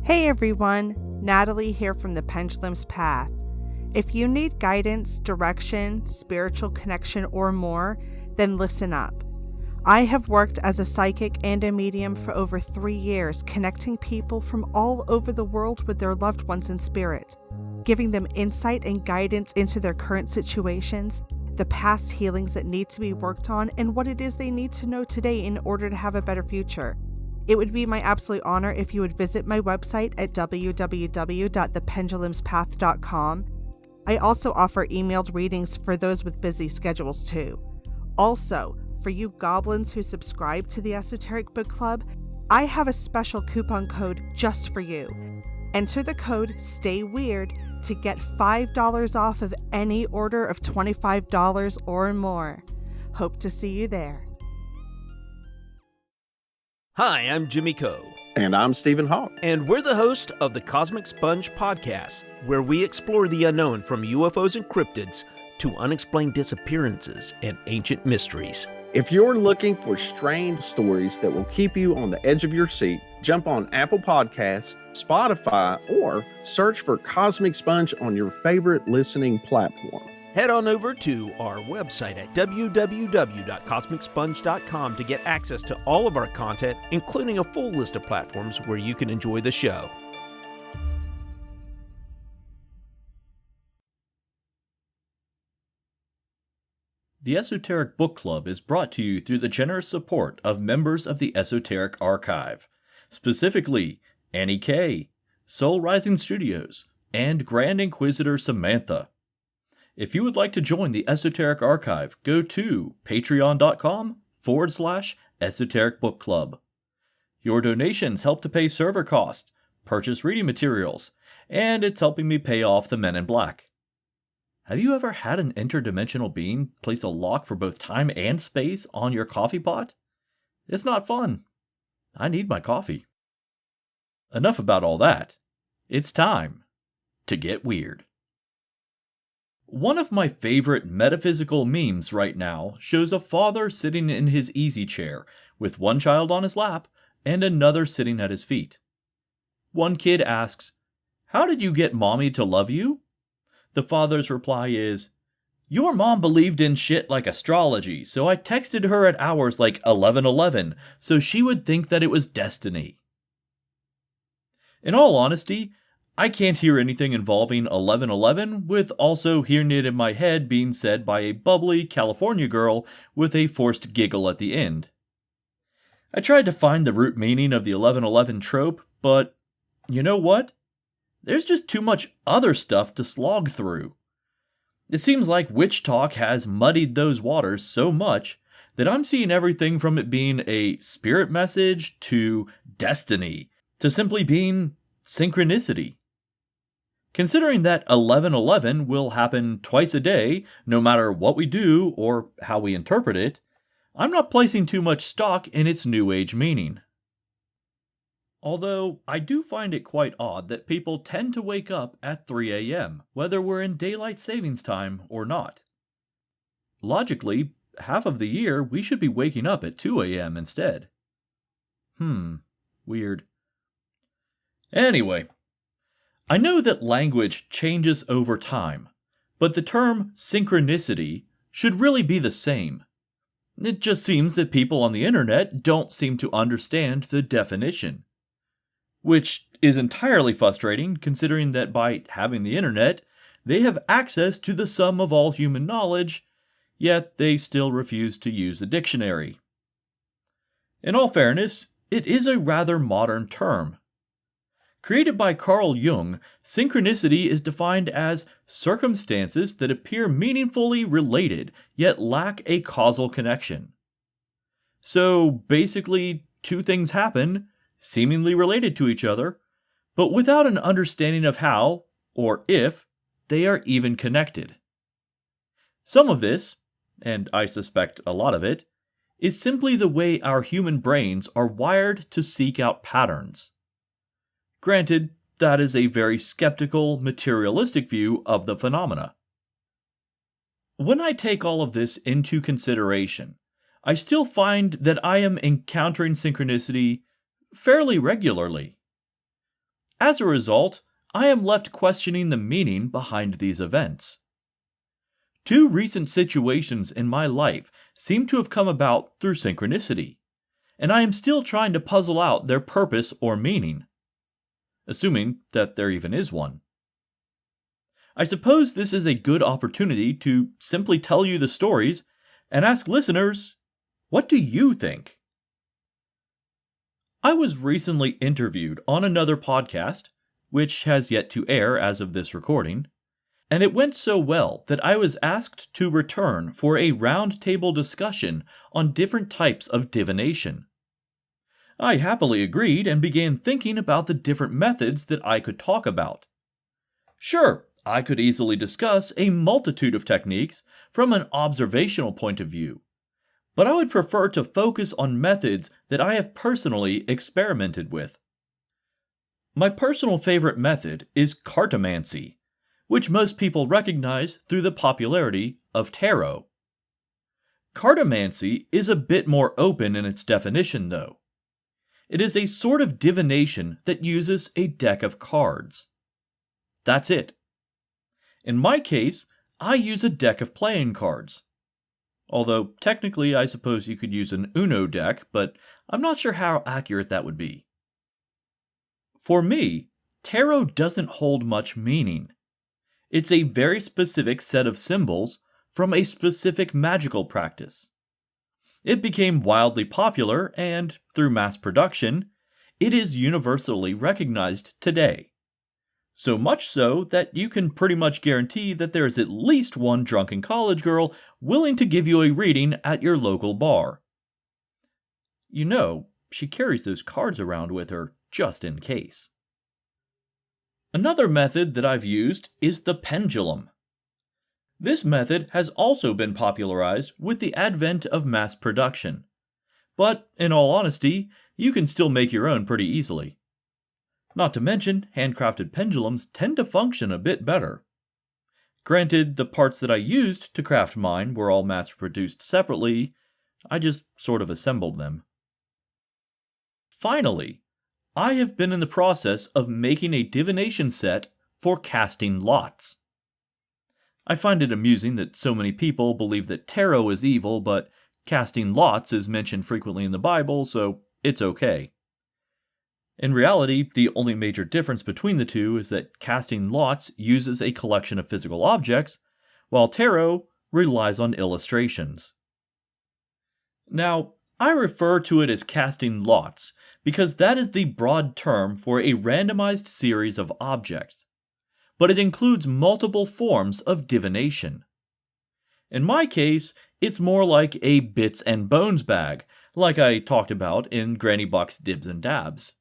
Hey everyone, Natalie here from the Pendulum's Path. If you need guidance, direction, spiritual connection, or more, then listen up. I have worked as a psychic and a medium for over 3 years, connecting people from all over the world with their loved ones in spirit, giving them insight and guidance into their current situations, the past healings that need to be worked on, and what it is they need to know today in order to have a better future. It would be my absolute honor if you would visit my website at www.thependulumspath.com. I also offer emailed readings for those with busy schedules too. Also, for you goblins who subscribe to the Esoteric Book Club, I have a special coupon code just for you. Enter the code Stay Weird to get $5 off of any order of $25 or more. Hope to see you there. Hi, I'm Jimmy Coe. And I'm Stephen Hawk. And we're the host of the Cosmic Sponge Podcast, where we explore the unknown from UFOs and cryptids to unexplained disappearances and ancient mysteries. If you're looking for strange stories that will keep you on the edge of your seat, jump on Apple Podcasts, Spotify, or search for Cosmic Sponge on your favorite listening platform. Head on over to our website at www.cosmicsponge.com to get access to all of our content, including a full list of platforms where you can enjoy the show. The Esoteric Book Club is brought to you through the generous support of members of the Esoteric Archive, specifically Annie K, Soul Rising Studios, and Grand Inquisitor Samantha. If you would like to join the Esoteric Archive, go to patreon.com/Esoteric Book Club. Your donations help to pay server costs, purchase reading materials, and it's helping me pay off the Men in Black. Have you ever had an interdimensional being place a lock for both time and space on your coffee pot? It's not fun. I need my coffee. Enough about all that. It's time to get weird. One of my favorite metaphysical memes right now shows a father sitting in his easy chair with one child on his lap and another sitting at his feet. One kid asks, "How did you get mommy to love you?" The father's reply is, "Your mom believed in shit like astrology, so I texted her at hours like 11:11 so she would think that it was destiny." In all honesty, I can't hear anything involving 11:11 with also hearing it in my head being said by a bubbly California girl with a forced giggle at the end. I tried to find the root meaning of the 11:11 trope, but you know what? There's just too much other stuff to slog through. It seems like witch talk has muddied those waters so much that I'm seeing everything from it being a spirit message to destiny to simply being synchronicity. Considering that 11:11 will happen twice a day, no matter what we do or how we interpret it, I'm not placing too much stock in its New Age meaning. Although, I do find it quite odd that people tend to wake up at 3 a.m., whether we're in daylight savings time or not. Logically, half of the year we should be waking up at 2 a.m. instead. Weird. Anyway, I know that language changes over time, but the term synchronicity should really be the same. It just seems that people on the internet don't seem to understand the definition. Which is entirely frustrating considering that by having the internet, they have access to the sum of all human knowledge, yet they still refuse to use a dictionary. In all fairness, it is a rather modern term. Created by Carl Jung, synchronicity is defined as circumstances that appear meaningfully related, yet lack a causal connection. So basically, two things happen, seemingly related to each other, but without an understanding of how, or if, they are even connected. Some of this, and I suspect a lot of it, is simply the way our human brains are wired to seek out patterns. Granted, that is a very skeptical, materialistic view of the phenomena. When I take all of this into consideration, I still find that I am encountering synchronicity fairly regularly. As a result, I am left questioning the meaning behind these events. Two recent situations in my life seem to have come about through synchronicity, and I am still trying to puzzle out their purpose or meaning, assuming that there even is one. I suppose this is a good opportunity to simply tell you the stories and ask listeners, what do you think? I was recently interviewed on another podcast, which has yet to air as of this recording, and it went so well that I was asked to return for a roundtable discussion on different types of divination. I happily agreed and began thinking about the different methods that I could talk about. Sure, I could easily discuss a multitude of techniques from an observational point of view, but I would prefer to focus on methods that I have personally experimented with. My personal favorite method is cartomancy, which most people recognize through the popularity of tarot. Cartomancy is a bit more open in its definition, though. It is a sort of divination that uses a deck of cards. That's it. In my case, I use a deck of playing cards. Although, technically, I suppose you could use an Uno deck, but I'm not sure how accurate that would be. For me, tarot doesn't hold much meaning. It's a very specific set of symbols from a specific magical practice. It became wildly popular, and through mass production, it is universally recognized today. So much so that you can pretty much guarantee that there is at least one drunken college girl willing to give you a reading at your local bar. You know, she carries those cards around with her just in case. Another method that I've used is the pendulum. This method has also been popularized with the advent of mass production. But, in all honesty, you can still make your own pretty easily. Not to mention, handcrafted pendulums tend to function a bit better. Granted, the parts that I used to craft mine were all mass-produced separately. I just sort of assembled them. Finally, I have been in the process of making a divination set for casting lots. I find it amusing that so many people believe that tarot is evil, but casting lots is mentioned frequently in the Bible, so it's okay. In reality, the only major difference between the two is that casting lots uses a collection of physical objects, while tarot relies on illustrations. Now, I refer to it as casting lots because that is the broad term for a randomized series of objects, but it includes multiple forms of divination. In my case, it's more like a bits and bones bag, like I talked about in Granny Buck's Dibs and Dabs.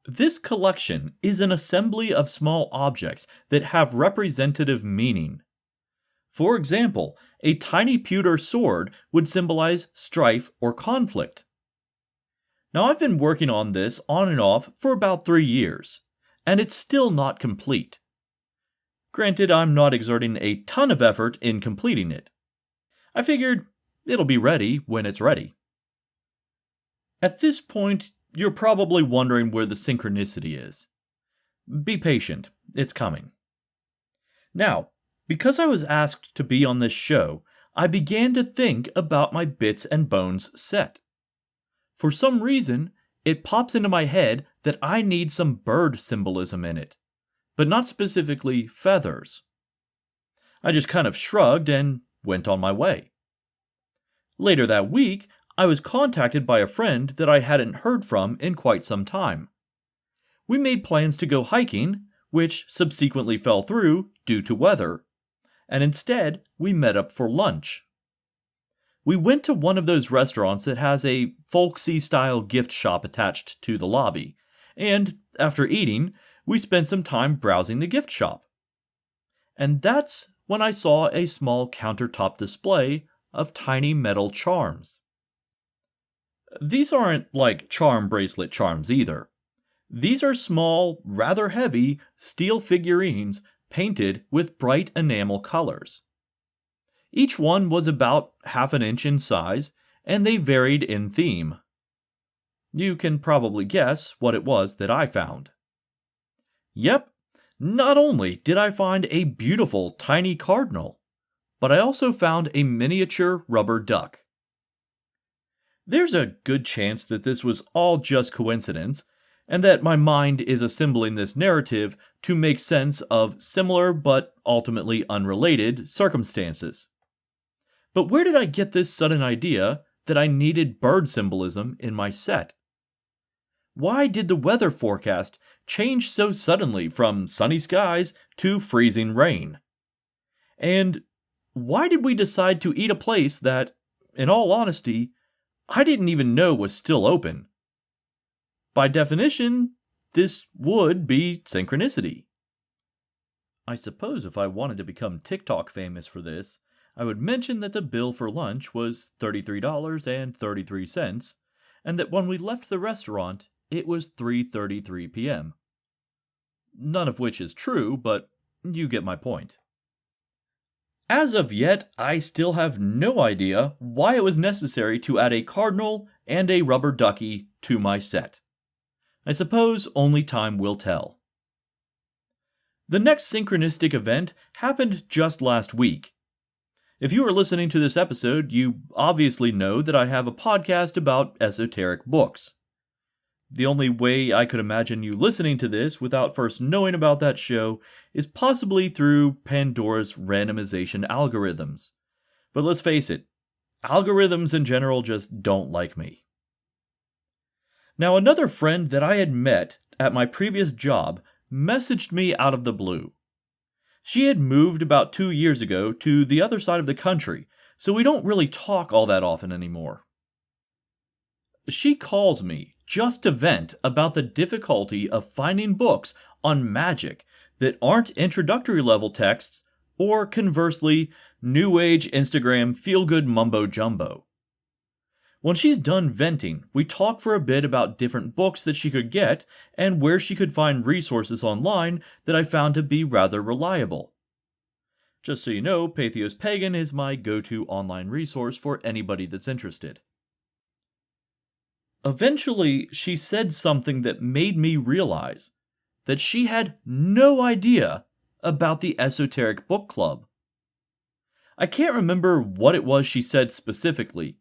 This collection is an assembly of small objects that have representative meaning. For example, a tiny pewter sword would symbolize strife or conflict. Now, I've been working on this on and off for about 3 years, and it's still not complete. Granted, I'm not exerting a ton of effort in completing it. I figured it'll be ready when it's ready. At this point, you're probably wondering where the synchronicity is. Be patient, it's coming. Now, because I was asked to be on this show, I began to think about my Bits and Bones set. For some reason, it pops into my head that I need some bird symbolism in it, but not specifically feathers. I just kind of shrugged and went on my way. Later that week, I was contacted by a friend that I hadn't heard from in quite some time. We made plans to go hiking, which subsequently fell through due to weather, and instead we met up for lunch. We went to one of those restaurants that has a folksy-style gift shop attached to the lobby, and after eating, we spent some time browsing the gift shop. And that's when I saw a small countertop display of tiny metal charms. These aren't like charm bracelet charms either. These are small, rather heavy, steel figurines painted with bright enamel colors. Each one was about half an inch in size, and they varied in theme. You can probably guess what it was that I found. Yep, not only did I find a beautiful tiny cardinal, but I also found a miniature rubber duck. There's a good chance that this was all just coincidence, and that my mind is assembling this narrative to make sense of similar but ultimately unrelated circumstances. But where did I get this sudden idea that I needed bird symbolism in my set? Why did the weather forecast change so suddenly from sunny skies to freezing rain? And why did we decide to eat a place that, in all honesty, I didn't even know was still open? By definition, this would be synchronicity. I suppose if I wanted to become TikTok famous for this, I would mention that the bill for lunch was $33.33, and that when we left the restaurant, it was 3:33 p.m. None of which is true, but you get my point. As of yet, I still have no idea why it was necessary to add a cardinal and a rubber ducky to my set. I suppose only time will tell. The next synchronistic event happened just last week. If you are listening to this episode, you obviously know that I have a podcast about esoteric books. The only way I could imagine you listening to this without first knowing about that show is possibly through Pandora's randomization algorithms. But let's face it, algorithms in general just don't like me. Now, another friend that I had met at my previous job messaged me out of the blue. She had moved about 2 years ago to the other side of the country, so we don't really talk all that often anymore. She calls me just to vent about the difficulty of finding books on magic that aren't introductory level texts, or conversely, new age Instagram feel-good mumbo-jumbo. When she's done venting, we talk for a bit about different books that she could get and where she could find resources online that I found to be rather reliable. Just so you know, Patheos Pagan is my go-to online resource for anybody that's interested. Eventually, she said something that made me realize that she had no idea about the Esoteric Book Club. I can't remember what it was she said specifically,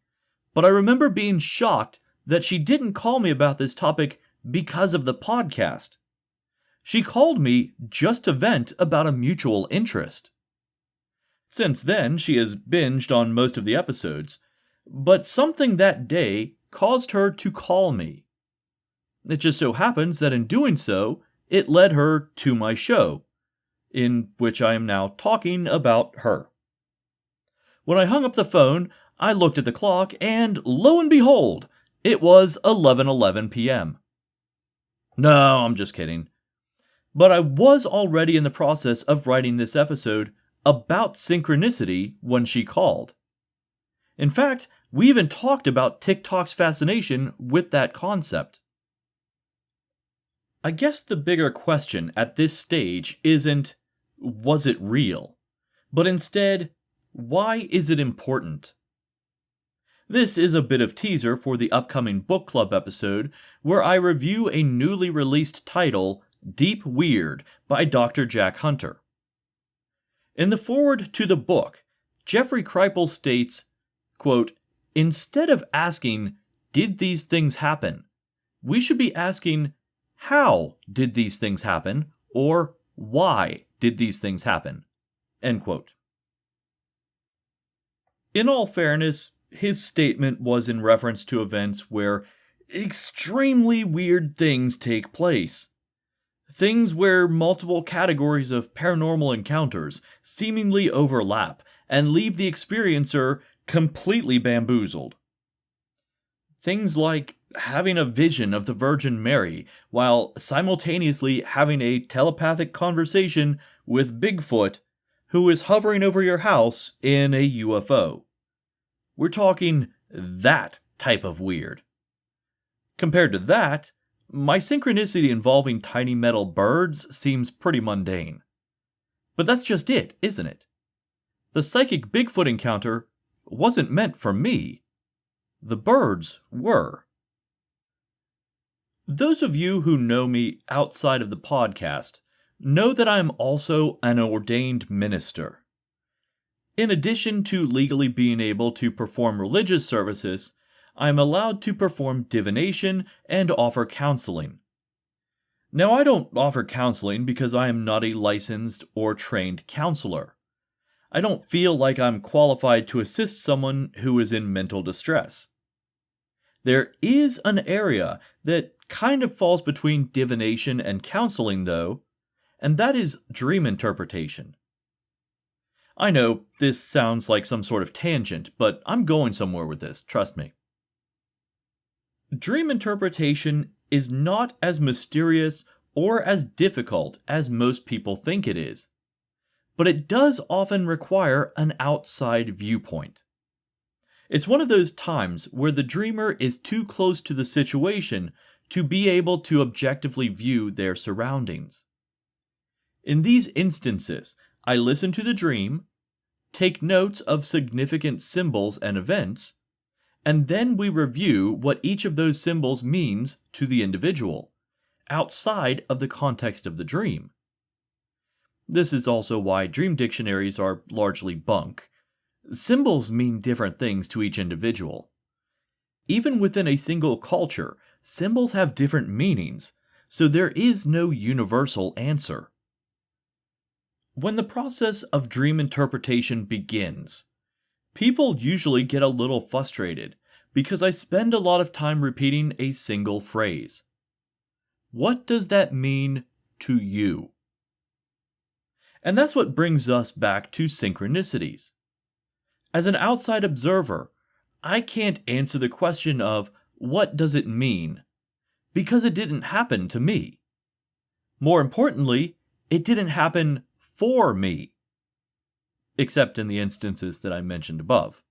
but I remember being shocked that she didn't call me about this topic because of the podcast. She called me just to vent about a mutual interest. Since then, she has binged on most of the episodes, but something that day caused her to call me. It just so happens that in doing so, it led her to my show, in which I am now talking about her. When I hung up the phone, I looked at the clock, and lo and behold, it was 11:11 p.m. No, I'm just kidding. But I was already in the process of writing this episode about synchronicity when she called. In fact, we even talked about TikTok's fascination with that concept. I guess the bigger question at this stage isn't, was it real? But instead, why is it important? This is a bit of teaser for the upcoming book club episode where I review a newly released title, Deep Weird, by Dr. Jack Hunter. In the foreword to the book, Jeffrey Kripal states, quote, "Instead of asking, did these things happen? We should be asking, how did these things happen? Or why did these things happen?" End quote. In all fairness, his statement was in reference to events where extremely weird things take place. Things where multiple categories of paranormal encounters seemingly overlap and leave the experiencer completely bamboozled. Things like having a vision of the Virgin Mary while simultaneously having a telepathic conversation with Bigfoot, who is hovering over your house in a UFO. We're talking that type of weird. Compared to that, my synchronicity involving tiny metal birds seems pretty mundane. But that's just it, isn't it? The psychic Bigfoot encounter wasn't meant for me. The birds were. Those of you who know me outside of the podcast know that I am also an ordained minister. In addition to legally being able to perform religious services, I am allowed to perform divination and offer counseling. Now, I don't offer counseling because I am not a licensed or trained counselor. I don't feel like I'm qualified to assist someone who is in mental distress. There is an area that kind of falls between divination and counseling, though, and that is dream interpretation. I know this sounds like some sort of tangent, but I'm going somewhere with this, trust me. Dream interpretation is not as mysterious or as difficult as most people think it is, but it does often require an outside viewpoint. It's one of those times where the dreamer is too close to the situation to be able to objectively view their surroundings. In these instances, I listen to the dream, take notes of significant symbols and events, and then we review what each of those symbols means to the individual, outside of the context of the dream. This is also why dream dictionaries are largely bunk. Symbols mean different things to each individual. Even within a single culture, symbols have different meanings, so there is no universal answer. When the process of dream interpretation begins, people usually get a little frustrated because I spend a lot of time repeating a single phrase. What does that mean to you? And that's what brings us back to synchronicities. As an outside observer, I can't answer the question of what does it mean, because it didn't happen to me. More importantly, it didn't happen for me, except in the instances that I mentioned above.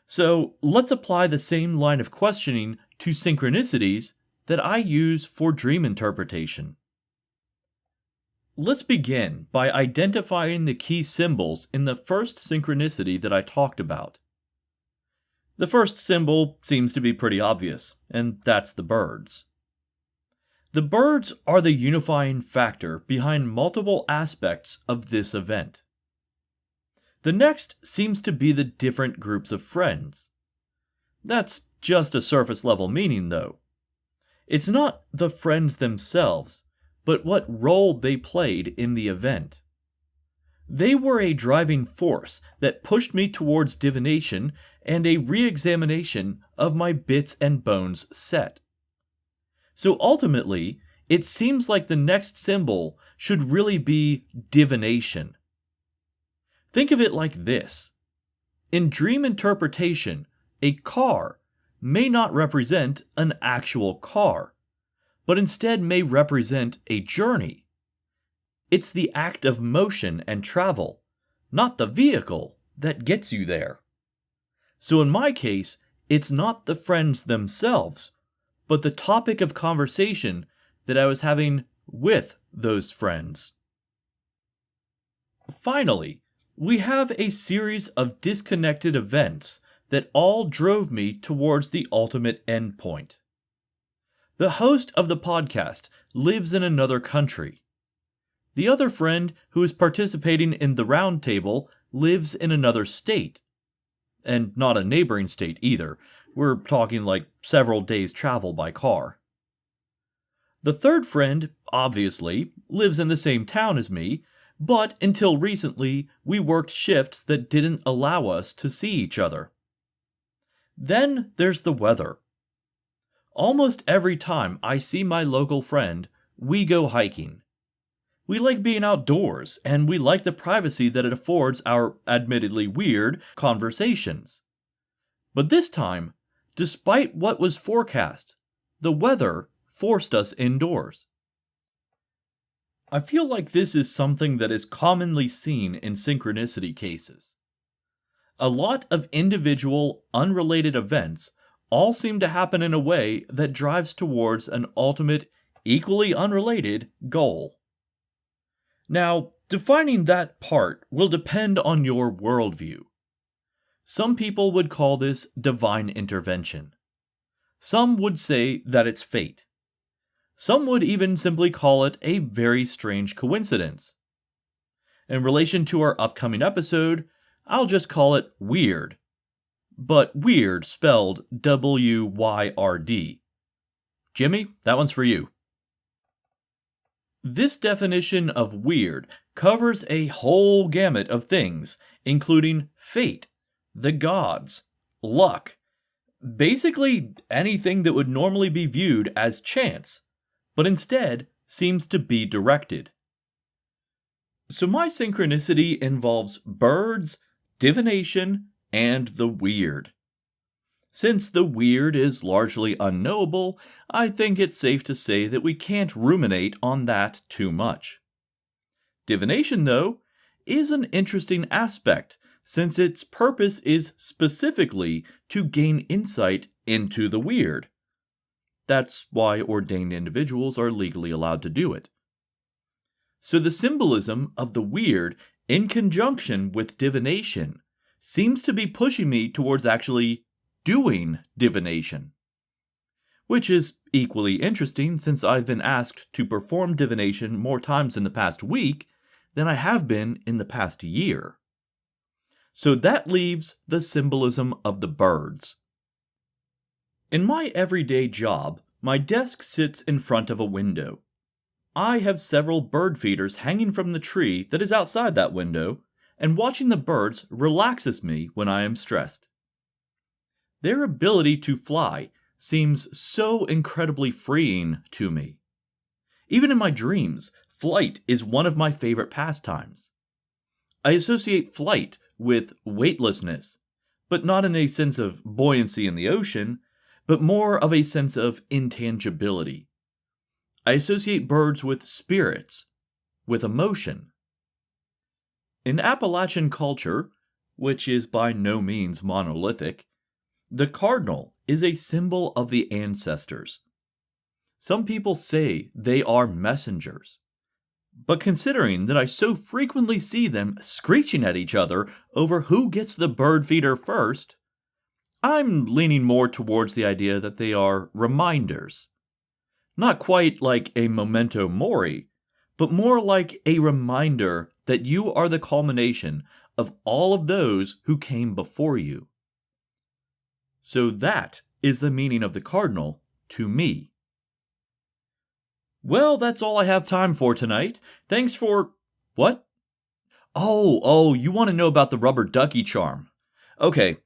So let's apply the same line of questioning to synchronicities that I use for dream interpretation. Let's begin by identifying the key symbols in the first synchronicity that I talked about. The first symbol seems to be pretty obvious, and that's the birds. The birds are the unifying factor behind multiple aspects of this event. The next seems to be the different groups of friends. That's just a surface level meaning, though. It's not the friends themselves, but what role they played in the event. They were a driving force that pushed me towards divination and a re-examination of my bits and bones set. So ultimately, it seems like the next symbol should really be divination. Think of it like this. In dream interpretation, a car may not represent an actual car, but instead may represent a journey. It's the act of motion and travel, not the vehicle, that gets you there. So in my case, it's not the friends themselves, but the topic of conversation that I was having with those friends. Finally, we have a series of disconnected events that all drove me towards the ultimate endpoint. The host of the podcast lives in another country. The other friend who is participating in the roundtable lives in another state. And not a neighboring state either. We're talking like several days' travel by car. The third friend, obviously, lives in the same town as me, but until recently, we worked shifts that didn't allow us to see each other. Then there's the weather. Almost every time I see my local friend, we go hiking. We like being outdoors, and we like the privacy that it affords our admittedly weird conversations. But this time, despite what was forecast, the weather forced us indoors. I feel like this is something that is commonly seen in synchronicity cases. A lot of individual, unrelated events all seem to happen in a way that drives towards an ultimate, equally unrelated goal. Now, defining that part will depend on your worldview. Some people would call this divine intervention. Some would say that it's fate. Some would even simply call it a very strange coincidence. In relation to our upcoming episode, I'll just call it weird. But weird spelled W-Y-R-D. Jimmy, that one's for you. This definition of weird covers a whole gamut of things, including fate, the gods, luck, basically anything that would normally be viewed as chance, but instead seems to be directed. So my synchronicity involves birds, divination, and the weird. Since the weird is largely unknowable, I think it's safe to say that we can't ruminate on that too much. Divination, though, is an interesting aspect, since its purpose is specifically to gain insight into the weird. That's why ordained individuals are legally allowed to do it. So the symbolism of the weird, in conjunction with divination, seems to be pushing me towards actually doing divination. Which is equally interesting since I've been asked to perform divination more times in the past week than I have been in the past year. So that leaves the symbolism of the birds. In my everyday job, my desk sits in front of a window. I have several bird feeders hanging from the tree that is outside that window, and watching the birds relaxes me when I am stressed. Their ability to fly seems so incredibly freeing to me. Even in my dreams, flight is one of my favorite pastimes. I associate flight with weightlessness, but not in a sense of buoyancy in the ocean, but more of a sense of intangibility. I associate birds with spirits, with emotion. In Appalachian culture, which is by no means monolithic, the cardinal is a symbol of the ancestors. Some people say they are messengers. But considering that I so frequently see them screeching at each other over who gets the bird feeder first, I'm leaning more towards the idea that they are reminders. Not quite like a memento mori, but more like a reminder that you are the culmination of all of those who came before you. So that is the meaning of the cardinal to me. Well, that's all I have time for tonight. Thanks for... What? Oh, you want to know about the rubber ducky charm. Okay,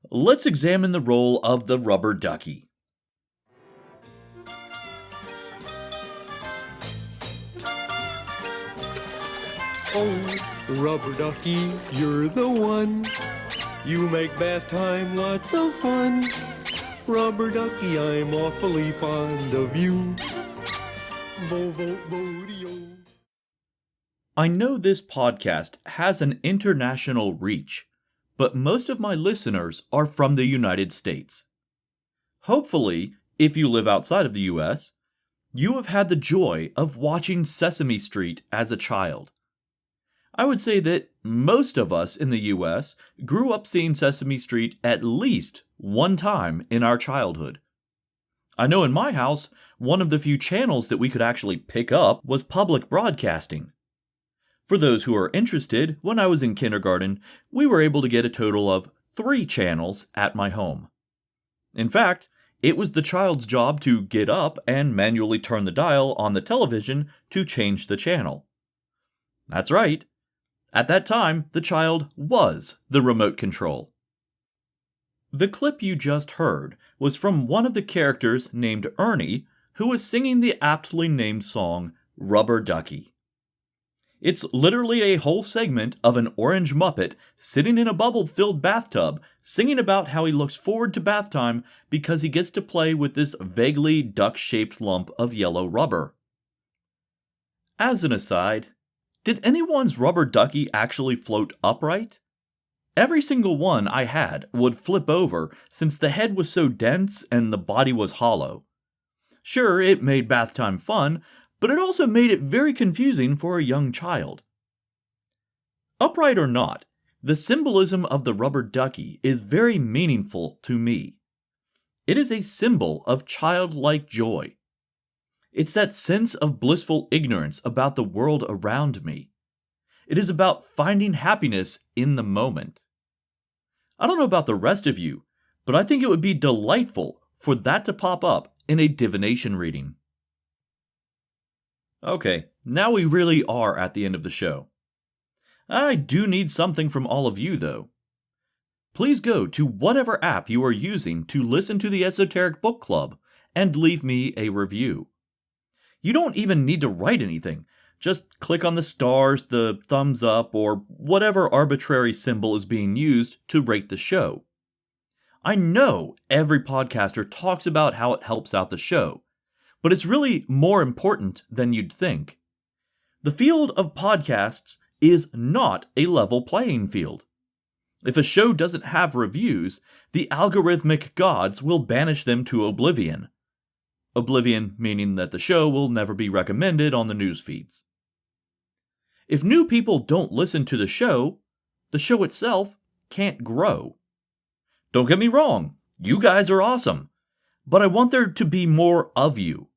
let's examine the role of the rubber ducky. Oh, rubber ducky, you're the one. You make bath time lots of fun. Rubber ducky, I'm awfully fond of you. Vo-vo-vo-dee-o. I know this podcast has an international reach, but most of my listeners are from the United States. Hopefully, if you live outside of the US, you have had the joy of watching Sesame Street as a child. I would say that most of us in the US grew up seeing Sesame Street at least one time in our childhood. I know in my house, one of the few channels that we could actually pick up was public broadcasting. For those who are interested, when I was in kindergarten, we were able to get a total of 3 channels at my home. In fact, it was the child's job to get up and manually turn the dial on the television to change the channel. That's right. At that time, the child was the remote control. The clip you just heard was from one of the characters named Ernie, who was singing the aptly named song Rubber Ducky. It's literally a whole segment of an orange Muppet sitting in a bubble-filled bathtub singing about how he looks forward to bath time because he gets to play with this vaguely duck-shaped lump of yellow rubber. As an aside, did anyone's rubber ducky actually float upright? Every single one I had would flip over since the head was so dense and the body was hollow. Sure, it made bath time fun, but it also made it very confusing for a young child. Upright or not, the symbolism of the rubber ducky is very meaningful to me. It is a symbol of childlike joy. It's that sense of blissful ignorance about the world around me. It is about finding happiness in the moment. I don't know about the rest of you, but I think it would be delightful for that to pop up in a divination reading. Okay, now we really are at the end of the show. I do need something from all of you, though. Please go to whatever app you are using to listen to the Esoteric Book Club and leave me a review. You don't even need to write anything. Just click on the stars, the thumbs up, or whatever arbitrary symbol is being used to rate the show. I know every podcaster talks about how it helps out the show, but it's really more important than you'd think. The field of podcasts is not a level playing field. If a show doesn't have reviews, the algorithmic gods will banish them to oblivion. Oblivion meaning that the show will never be recommended on the news feeds. If new people don't listen to the show itself can't grow. Don't get me wrong, you guys are awesome, but I want there to be more of you.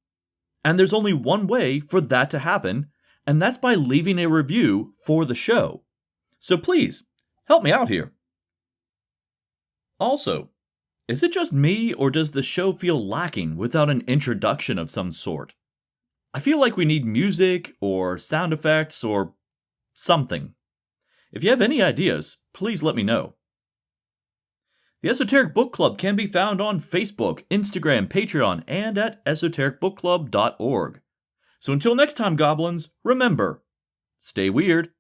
And there's only one way for that to happen, and that's by leaving a review for the show. So please, help me out here. Also, is it just me, or does the show feel lacking without an introduction of some sort? I feel like we need music, or sound effects, or something. If you have any ideas, please let me know. The Esoteric Book Club can be found on Facebook, Instagram, Patreon, and at esotericbookclub.org. So until next time, goblins, remember, stay weird.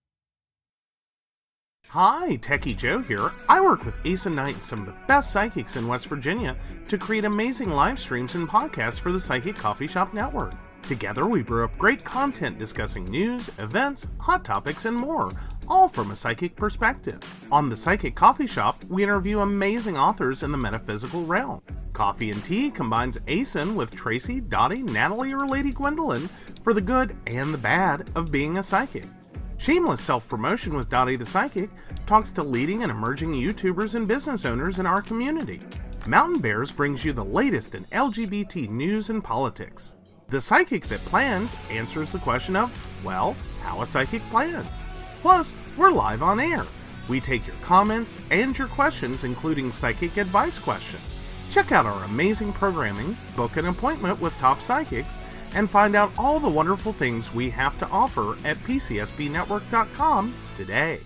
Hi, Techie Joe here. I work with Ace and Knight and some of the best psychics in West Virginia to create amazing live streams and podcasts for the Psychic Coffee Shop Network. Together, we brew up great content discussing news, events, hot topics, and more, all from a psychic perspective. On the Psychic Coffee Shop, we interview amazing authors in the metaphysical realm. Coffee and Tea combines ASIN with Tracy, Dottie, Natalie, or Lady Gwendolyn for the good and the bad of being a psychic. Shameless Self-Promotion with Dottie the Psychic talks to leading and emerging YouTubers and business owners in our community. Mountain Bears brings you the latest in LGBT news and politics. The Psychic That Plans answers the question of, well, how a psychic plans. Plus, we're live on air. We take your comments and your questions, including psychic advice questions. Check out our amazing programming, book an appointment with top psychics, and find out all the wonderful things we have to offer at pcsbnetwork.com today.